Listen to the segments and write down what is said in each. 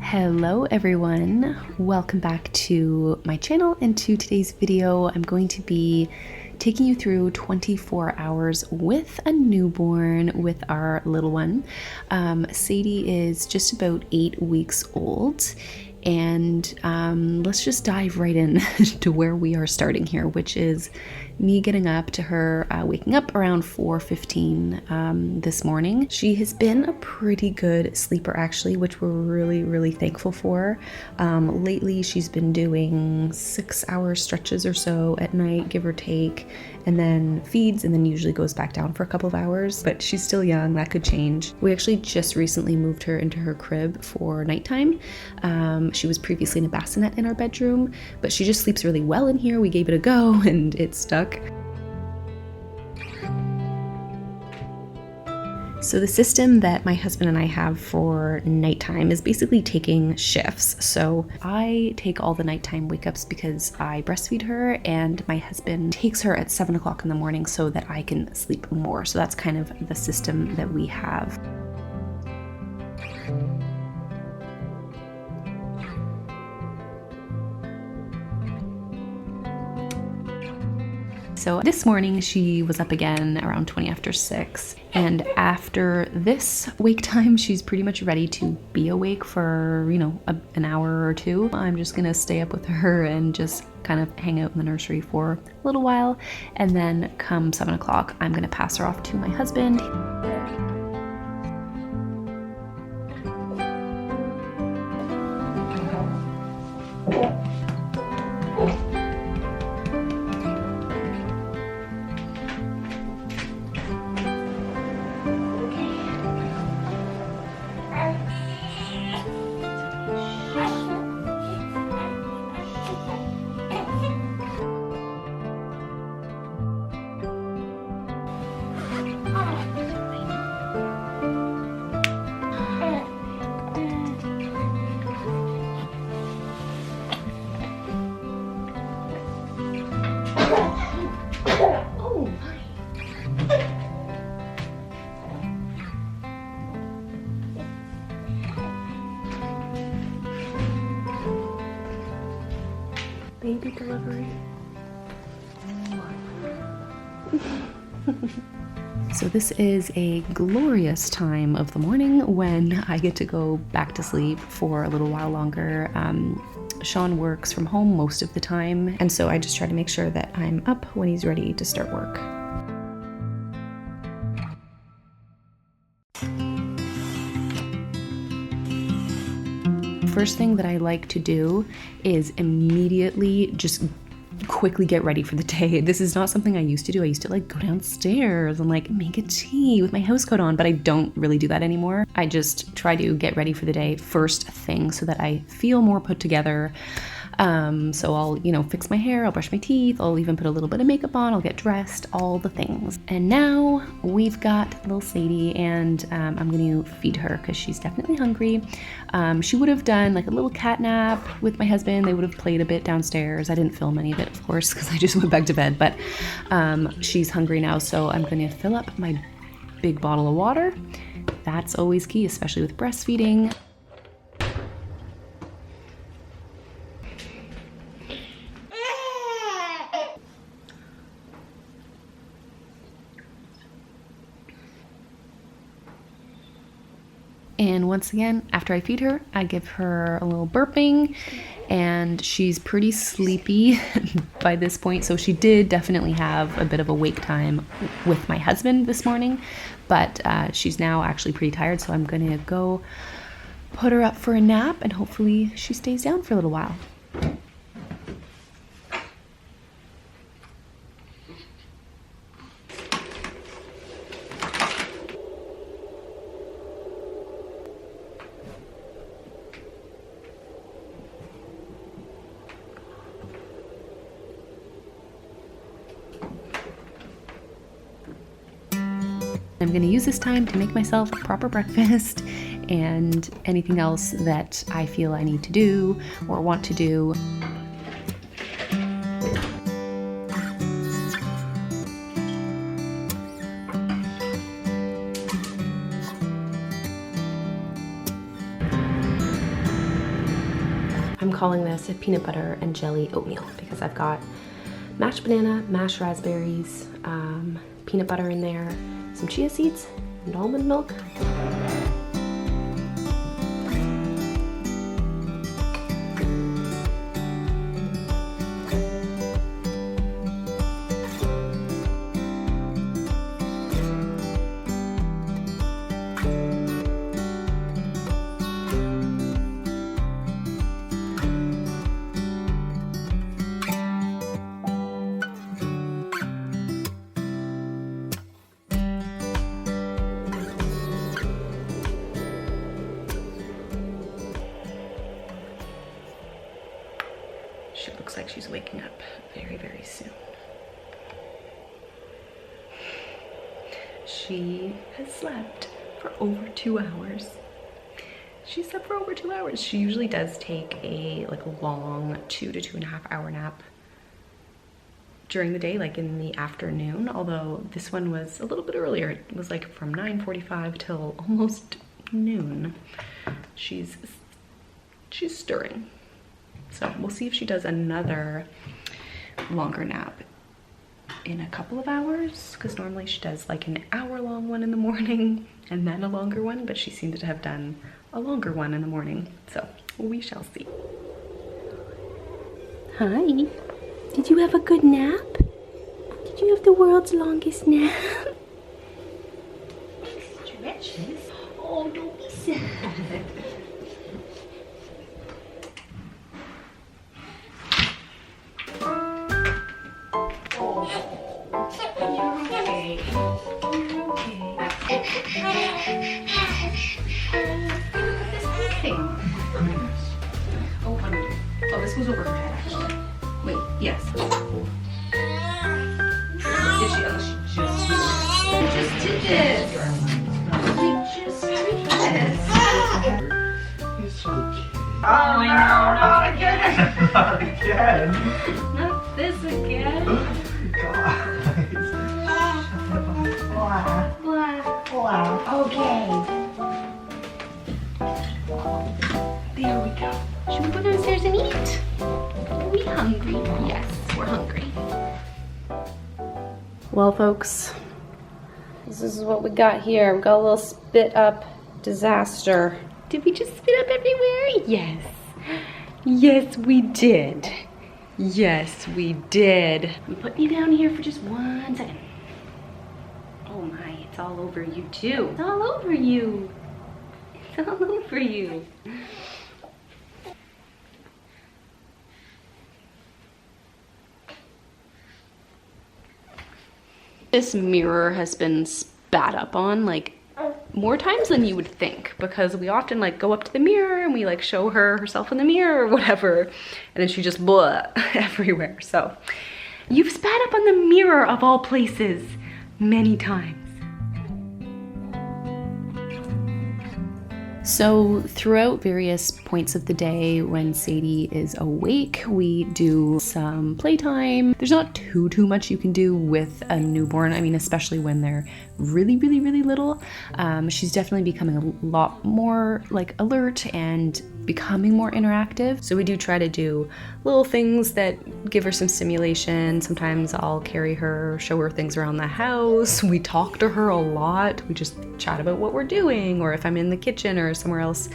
Hello everyone, welcome back to my channel, and to today's video I'm going to be taking you through 24 hours with a newborn, with our little one. Sadie is just about 8 weeks old, and let's just dive right in to where we are starting here, which is me getting up to her waking up around 4:15 this morning. She has been a pretty good sleeper actually, which we're really thankful for. Lately she's been doing 6-hour stretches or so at night, give or take, and then feeds, and then usually goes back down for a couple of hours, but she's still young, that could change. We actually just recently moved her into her crib for nighttime. She was previously in a bassinet in our bedroom, but she just sleeps really well in here. We gave it a go and it stuck. So the system that my husband and I have for nighttime is basically taking shifts. So I take all the nighttime wake ups because I breastfeed her, and my husband takes her at 7 o'clock in the morning so that I can sleep more. So that's kind of the system that we have. So this morning she was up again around 20 after 6, and after this wake time she's pretty much ready to be awake for, you know, an hour or two. I'm just gonna stay up with her and just kind of hang out in the nursery for a little while, and then come 7 o'clock I'm gonna pass her off to my husband. Baby delivery. So this is a glorious time of the morning when I get to go back to sleep for a little while longer. Sean works from home most of the time, and so I just try to make sure that I'm up when he's ready to start work. First thing that I like to do is immediately just quickly get ready for the day. This is not something I used to do. I used to like go downstairs and like make a tea with my house coat on, but I don't really do that anymore. I just try to get ready for the day first thing so that I feel more put together. So I'll, you know, fix my hair, I'll brush my teeth, I'll even put a little bit of makeup on, I'll get dressed, all the things. And now we've got little Sadie, and I'm going to feed her because she's definitely hungry. She would have done like a little cat nap with my husband. They would have played a bit downstairs. I didn't film any of it, of course, because I just went back to bed, but she's hungry now, so I'm going to fill up my big bottle of water. That's always key, especially with breastfeeding. And once again, after I feed her, I give her a little burping, and she's pretty sleepy by this point. So she did definitely have a bit of a wake time with my husband this morning, but she's now actually pretty tired. So I'm gonna go put her up for a nap, and hopefully she stays down for a little while. I'm going to use this time to make myself a proper breakfast and anything else that I feel I need to do or want to do. calling this a peanut butter and jelly oatmeal because I've got mashed banana, mashed raspberries, peanut butter in there, some chia seeds, and almond milk. She looks like she's waking up very, very soon. She has slept for over 2 hours. She slept for over 2 hours. She usually does take a long 2 to 2.5 hour nap during the day, like in the afternoon, although this one was a little bit earlier. It was like from 9:45 till almost noon. She's stirring. So we'll see if she does another longer nap in a couple of hours, because normally she does like an hour-long one in the morning and then a longer one, but she seemed to have done a longer one in the morning. So we shall see. Hi. Did you have a good nap? Did you have the world's longest nap? Stretches. Oh, don't be sad. Oh, this goes over her head, actually. Wait, yes. Did she? Unless she just did this. We just did this. He's so cute. Oh, I know, not again. Not again. Not this again. Guys. Blah. Blah. Blah. Okay. There we go. Should we go downstairs and eat? Are we hungry? Yes, we're hungry. Well, folks, this is what we got here. We got a little spit up disaster. Did we just spit up everywhere? Yes. Yes, we did. Yes, we did. Put me down here for just 1 second. Oh my, it's all over you too. It's all over you. It's all over you. This mirror has been spat up on like more times than you would think, because we often like go up to the mirror and we like show her herself in the mirror or whatever, and then she just blah everywhere. So you've spat up on the mirror of all places many times. So throughout various points of the day when Sadie is awake, we do some playtime. There's not too much you can do with a newborn. I mean, especially when they're really little. She's definitely becoming a lot more like alert and becoming more interactive. So we do try to do little things that give her some stimulation. Sometimes I'll carry her, show her things around the house. We talk to her a lot. We just chat about what we're doing, or if I'm in the kitchen or somewhere else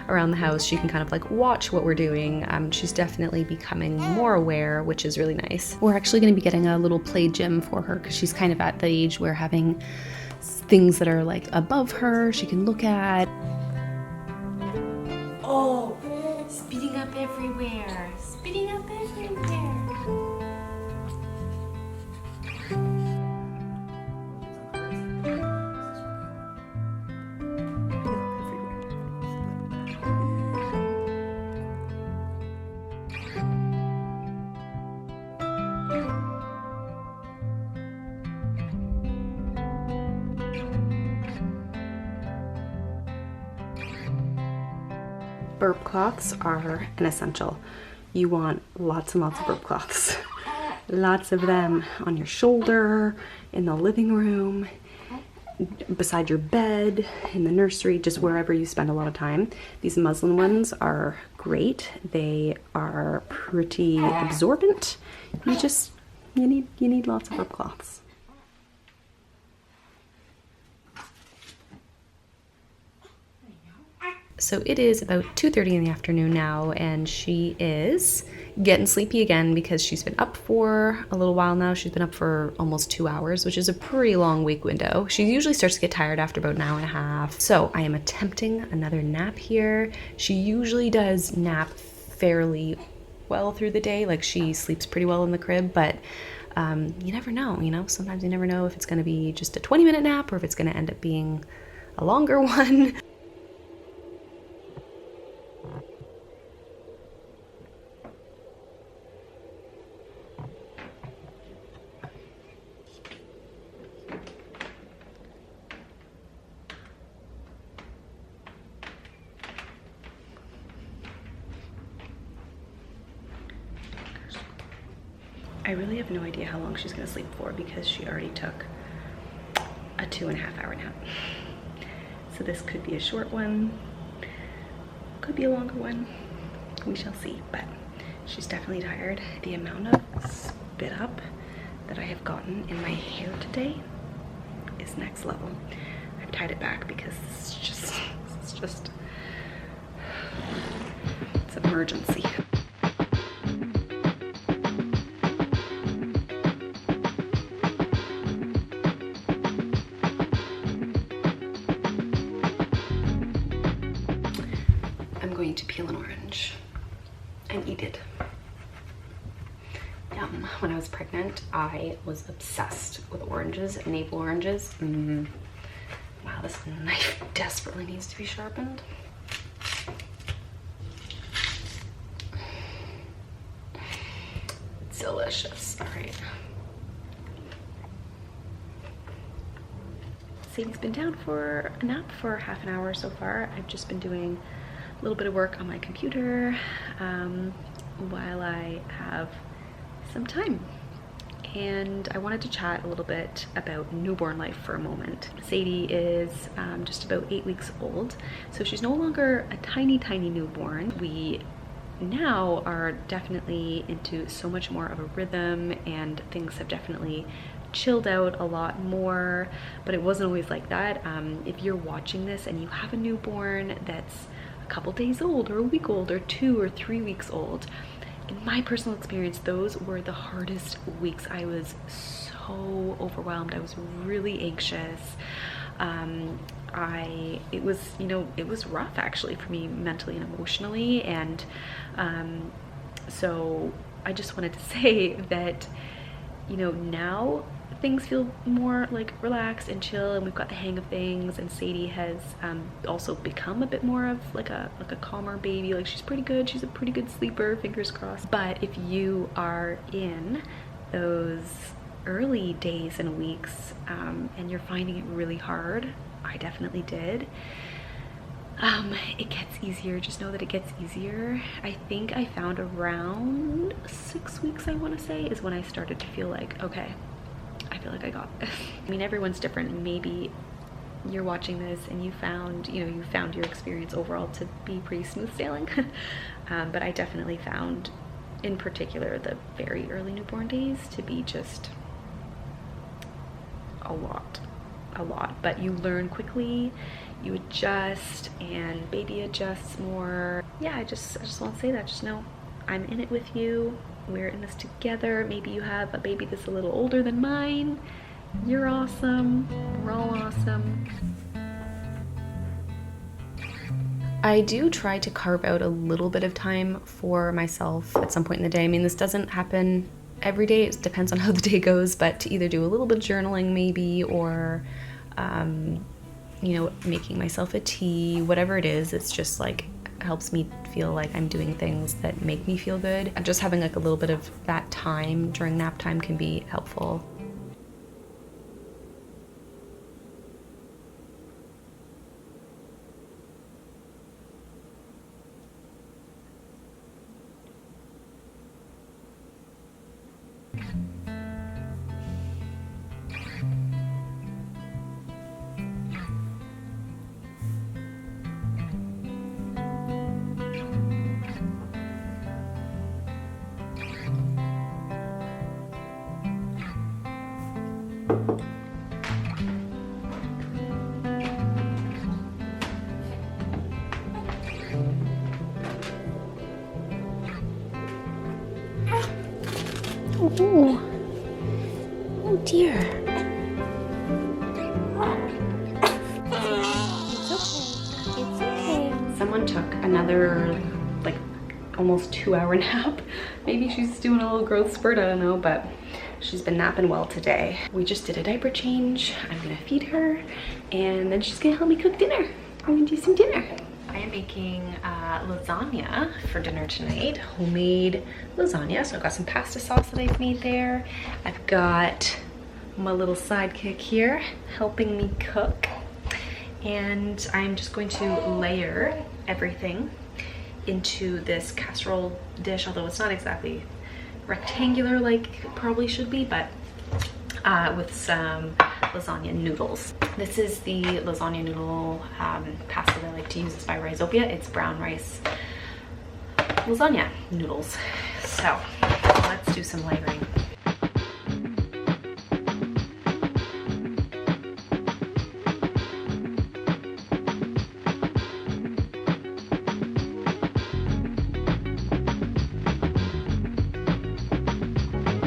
around the house, she can kind of like watch what we're doing. She's definitely becoming more aware, which is really nice. We're actually going to be getting a little play gym for her because she's kind of at the age where having things that are like above her she can look at. Oh, speeding up everywhere. Speeding up everywhere. Burp cloths are an essential. You want lots and lots of burp cloths. Lots of them on your shoulder, in the living room, beside your bed, in the nursery, just wherever you spend a lot of time. These muslin ones are great. They are pretty absorbent. You need lots of lip cloths. So it is about 2:30 in the afternoon now, and she is getting sleepy again because she's been up for a little while now. She's been up for almost 2 hours, which is a pretty long wake window. She usually starts to get tired after about an hour and a half. So I am attempting another nap here. She usually does nap fairly well through the day. Like, she sleeps pretty well in the crib, but you never know, sometimes you never know if it's going to be just a 20-minute nap or if it's going to end up being a longer one. I really have no idea how long she's gonna sleep for because she already took a 2.5 hour nap. So this could be a short one, could be a longer one. We shall see, but she's definitely tired. The amount of spit up that I have gotten in my hair today is next level. I've tied it back because it's just it's an emergency. Going to peel an orange and eat it. Yum. When I was pregnant, I was obsessed with oranges, navel oranges. Wow, this knife desperately needs to be sharpened. Delicious. All right. Sadie's been down for a nap for half an hour so far. I've just been doing a little bit of work on my computer while I have some time. And I wanted to chat a little bit about newborn life for a moment. Sadie is just about 8 weeks old, so she's no longer a tiny newborn. We now are definitely into so much more of a rhythm, and things have definitely chilled out a lot more, but it wasn't always like that. If you're watching this and you have a newborn that's couple days old or a week old or 2 or 3 weeks old, in my personal experience, those were the hardest weeks. I was so overwhelmed. I was really anxious. It was rough actually for me mentally and emotionally, and so I just wanted to say that now things feel more like relaxed and chill, and we've got the hang of things, and Sadie has also become a bit more of like a calmer baby. Like, she's pretty good, she's a pretty good sleeper, fingers crossed. But if you are in those early days and weeks and you're finding it really hard, I definitely did, it gets easier. Just know that it gets easier. I think I found around 6 weeks, I want to say, is when I started to feel like, okay, I feel like I got this. I mean, everyone's different. Maybe you're watching this and you found your experience overall to be pretty smooth sailing. But I definitely found, in particular, the very early newborn days to be just a lot. But you learn quickly, you adjust, and baby adjusts more. Yeah, I just want to say that. Just know I'm in it with you. We're in this together. Maybe you have a baby that's a little older than mine. You're awesome. We're all awesome. I do try to carve out a little bit of time for myself at some point in the day. I mean, this doesn't happen every day. It depends on how the day goes, but to either do a little bit of journaling maybe, or making myself a tea, whatever it is, it's just like helps me feel like I'm doing things that make me feel good. And just having like a little bit of that time during nap time can be helpful. Oh, oh dear. It's okay. Someone took another, like, almost 2-hour nap. Maybe she's doing a little growth spurt, I don't know, but she's been napping well today. We just did a diaper change. I'm gonna feed her, and then she's gonna help me cook dinner. I'm gonna do some dinner. I am making lasagna for dinner tonight, homemade lasagna. So I've got some pasta sauce that I've made there. I've got my little sidekick here helping me cook. And I'm just going to layer everything into this casserole dish, although it's not exactly rectangular like it probably should be, but with some lasagna noodles. This is the lasagna noodle pasta that I like to use. It's by Rhizopia. It's brown rice lasagna noodles. So let's do some layering.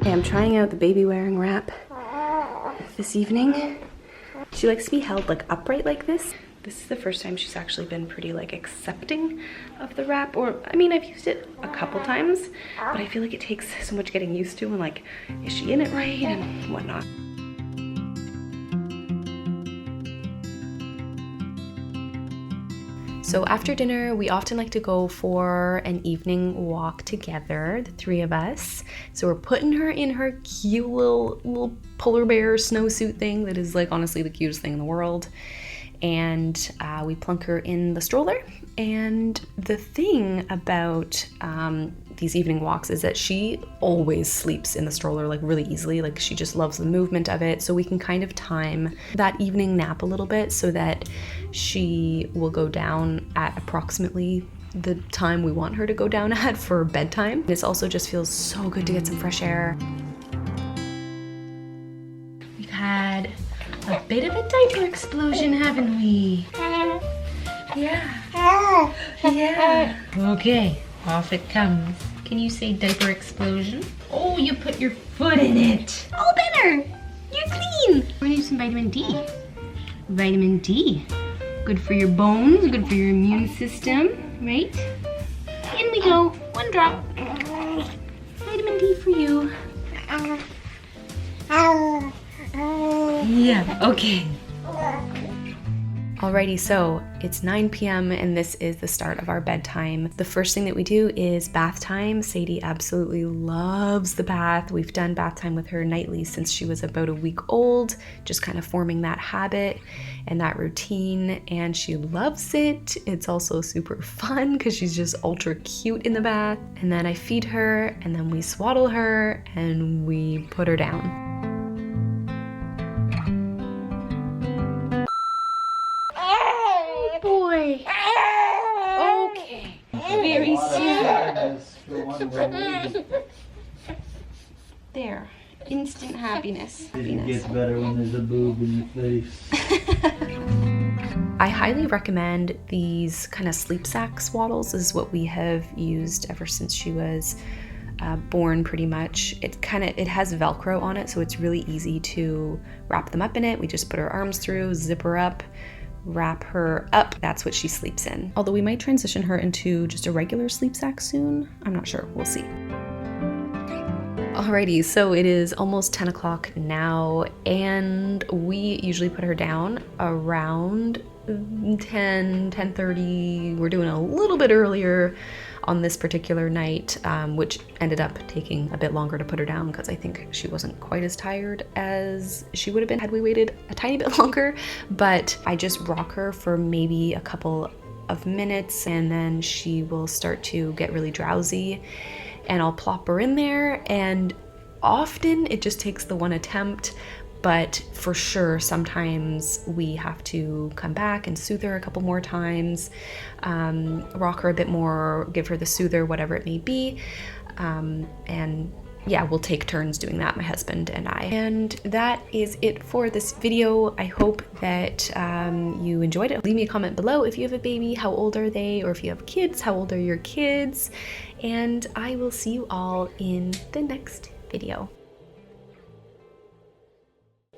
Okay, I'm trying out the baby wearing wrap this evening. She likes to be held like upright like this. This is the first time she's actually been pretty like accepting of the wrap, or I mean, I've used it a couple times, but I feel like it takes so much getting used to, and like, is she in it right and whatnot. So after dinner, we often like to go for an evening walk together, the three of us. So we're putting her in her cute little polar bear snowsuit thing that is like honestly the cutest thing in the world. And we plunk her in the stroller. And the thing about these evening walks is that she always sleeps in the stroller like really easily. Like she just loves the movement of it. So we can kind of time that evening nap a little bit so that she will go down at approximately the time we want her to go down at for bedtime. This also just feels so good to get some fresh air. We've had a bit of a diaper explosion, haven't we? Yeah. Yeah. Okay, off it comes. Can you say diaper explosion? Oh, you put your foot in it. Oh, better. You're clean. We're gonna do some vitamin D. Vitamin D. Good for your bones, good for your immune system, right? In we go. 1 drop. Vitamin D for you. Yeah, okay. Alrighty, so it's 9 p.m. and this is the start of our bedtime. The first thing that we do is bath time. Sadie absolutely loves the bath. We've done bath time with her nightly since she was about a week old, just kind of forming that habit and that routine, and she loves it. It's also super fun because she's just ultra cute in the bath. And then I feed her, and then we swaddle her, and we put her down. Boy. Okay. Very soon. There. Instant happiness. It gets better when there's a boob in your face. I highly recommend these kind of sleep sack swaddles. This is what we have used ever since she was born, pretty much. It has Velcro on it, so it's really easy to wrap them up in it. We just put our arms through, zip her up, wrap her up. That's what she sleeps in. Although we might transition her into just a regular sleep sack soon. I'm not sure, we'll see. Alrighty, so it is almost 10 o'clock now, and we usually put her down around 10:30. We're doing a little bit earlier on this particular night, which ended up taking a bit longer to put her down because I think she wasn't quite as tired as she would have been had we waited a tiny bit longer. But I just rock her for maybe a couple of minutes, and then she will start to get really drowsy, and I'll plop her in there. And often it just takes the one attempt, but for sure sometimes we have to come back and soothe her a couple more times, rock her a bit more, give her the soother, whatever it may be, and yeah, we'll take turns doing that, my husband and I. And that is it for this video. I hope that you enjoyed it. Leave me a comment below if you have a baby, how old are they? Or if you have kids, how old are your kids? And I will see you all in the next video.